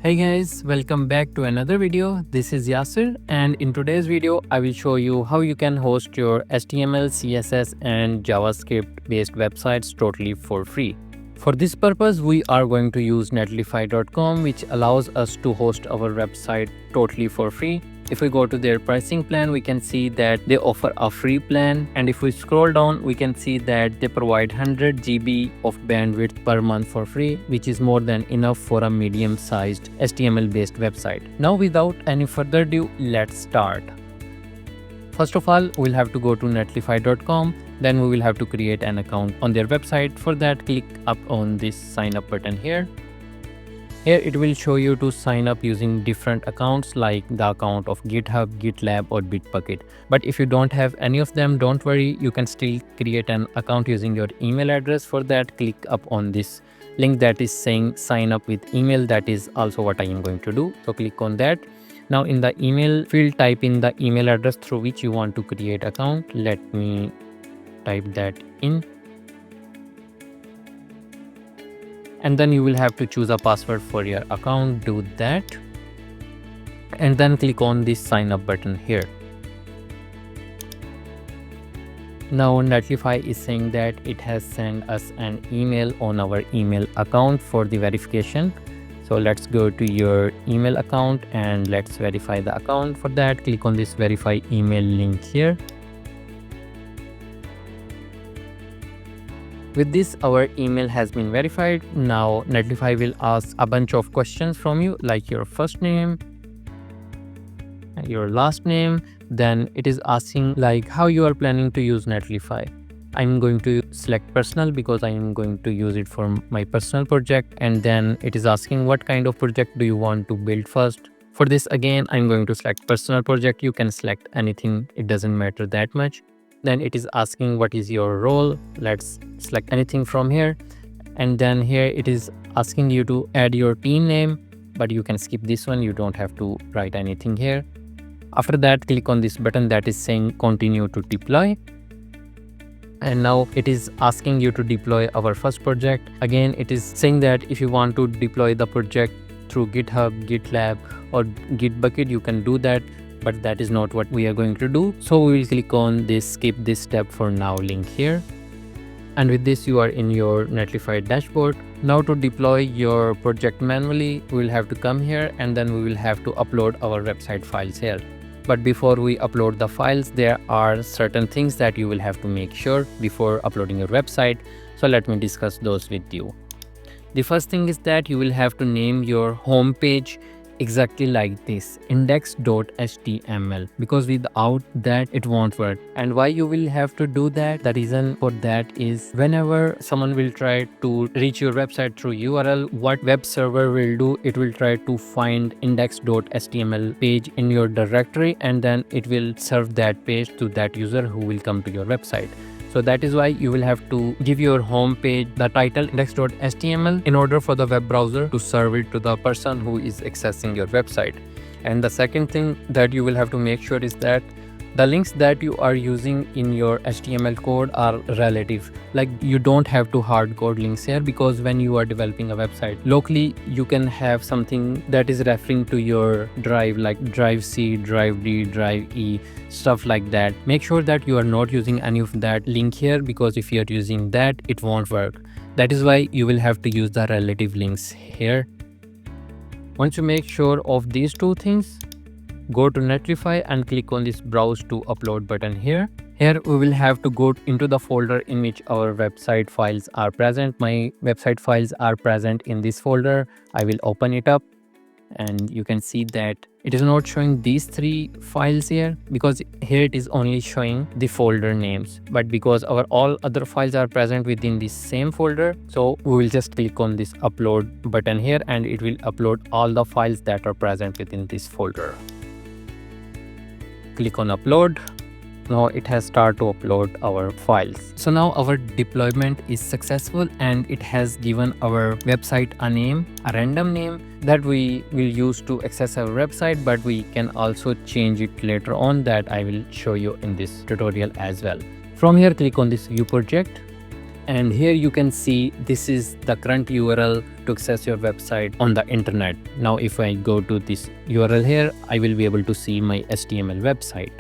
Hey guys, welcome back to another video. This is Yasir, and in today's video I will show you how you can host your HTML, CSS and JavaScript based websites totally for free. For this purpose we are going to use Netlify.com, which allows us to host our website totally for free. If we go to their pricing plan, we can see that they offer a free plan, and if we scroll down we can see that they provide 100 GB of bandwidth per month for free, which is more than enough for a medium-sized HTML based website. Now without any further ado, let's start. First of all, we'll have to go to netlify.com. Then we will have to create an account on their website. For that, click up on this sign up button here. Here it will show you to sign up using different accounts like the account of GitHub, GitLab or Bitbucket. But if you don't have any of them, don't worry, you can still create an account using your email address. For that, click up on this link that is saying sign up with email. That is also what I am going to do. So click on that. Now in the email field, type in the email address through which you want to create account. Let me type that in. And then you will have to choose a password for your account. Do that and then click on this sign up button here. Now Netlify is saying that it has sent us an email on our email account for the verification. So let's go to your email account and let's verify the account. For that, click on this verify email link here. With this, our email has been verified. Now Netlify will ask a bunch of questions from you, like your first name, your last name. Then it is asking like how you are planning to use Netlify. I'm going to select personal because I am going to use it for my personal project. And then it is asking what kind of project do you want to build first. For this, again, I'm going to select personal project. You can select anything. It doesn't matter that much. Then it is asking what is your role. Let's select anything from here. And then here it is asking you to add your team name, but you can skip this one. You don't have to write anything here. After that, click on this button that is saying continue to deploy. And now it is asking you to deploy our first project. Again, it is saying that if you want to deploy the project through GitHub, GitLab or Bitbucket, you can do that. But that is not what we are going to do. So we will click on this skip this step for now link here. And with this, you are in your Netlify dashboard. Now to deploy your project manually, we will have to come here and then we will have to upload our website files here. But before we upload the files, there are certain things that you will have to make sure before uploading your website. So let me discuss those with you. The first thing is that you will have to name your home page exactly like this, index.html, because without that it won't work. And why you will have to do that, the reason for that is whenever someone will try to reach your website through URL, what web server will do, it will try to find index.html page in your directory and then it will serve that page to that user who will come to your website. So that is why you will have to give your home page the title index.html in order for the web browser to serve it to the person who is accessing your website. And the second thing that you will have to make sure is that the links that you are using in your HTML code are relative. Like you don't have to hard code links here, because when you are developing a website locally, you can have something that is referring to your drive like drive C, drive D, drive E, stuff like that. Make sure that you are not using any of that link here, because if you are using that, it won't work. That is why you will have to use the relative links here. Once you make sure of these two things, go to Netlify and click on this browse to upload button here. Here we will have to go into the folder in which our website files are present. My website files are present in this folder. I will open it up and you can see that it is not showing these three files here, because here it is only showing the folder names. But because our all other files are present within this same folder, so we will just click on this upload button here and it will upload all the files that are present within this folder. Click on upload. Now it has started to upload our files. So now our deployment is successful and it has given our website a name, a random name that we will use to access our website, but we can also change it later on. That I will show you in this tutorial as well. From here, click on this view project. And here you can see this is the current URL to access your website on the internet. Now if I go to this URL here, I will be able to see my HTML website.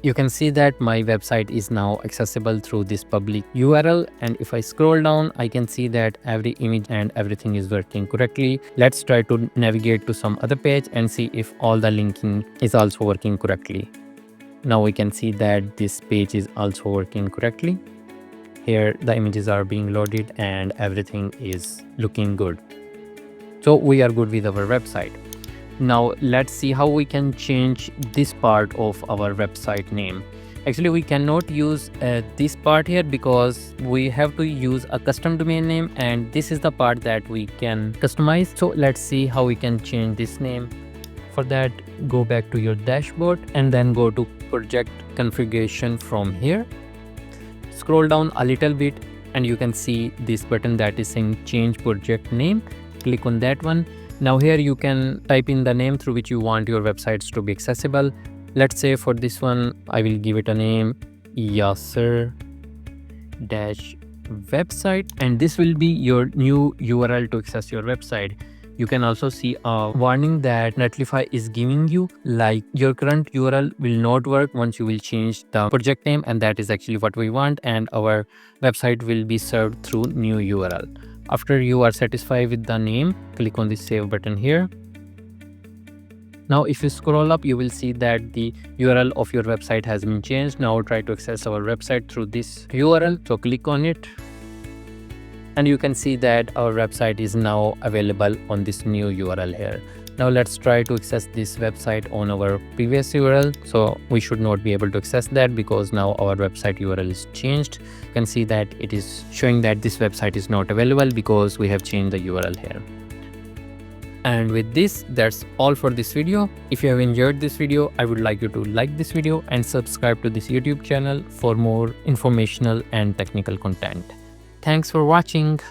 You can see that my website is now accessible through this public URL, and if I scroll down, I can see that every image and everything is working correctly. Let's try to navigate to some other page and see if all the linking is also working correctly. Now we can see that this page is also working correctly. Here the images are being loaded and everything is looking good. So we are good with our website. Now let's see how we can change this part of our website name. Actually, we cannot use this part here because we have to use a custom domain name, and this is the part that we can customize. So let's see how we can change this name. For that, go back to your dashboard and then go to project configuration from here. Scroll down a little bit and you can see this button that is saying change project name. Click on that one. Now here you can type in the name through which you want your websites to be accessible. Let's say for this one, I will give it a name Yasser-website, and this will be your new URL to access your website. You can also see a warning that Netlify is giving you, like your current URL will not work once you will change the project name, and that is actually what we want, and our website will be served through new URL. After you are satisfied with the name, click on the save button here. Now if you scroll up, you will see that the URL of your website has been changed. Now try to access our website through this URL. So click on it. And you can see that our website is now available on this new URL here. Now let's try to access this website on our previous URL. So we should not be able to access that because now our website URL is changed. You can see that it is showing that this website is not available because we have changed the URL here. And with this, that's all for this video. If you have enjoyed this video, I would like you to like this video and subscribe to this YouTube channel for more informational and technical content. Thanks for watching.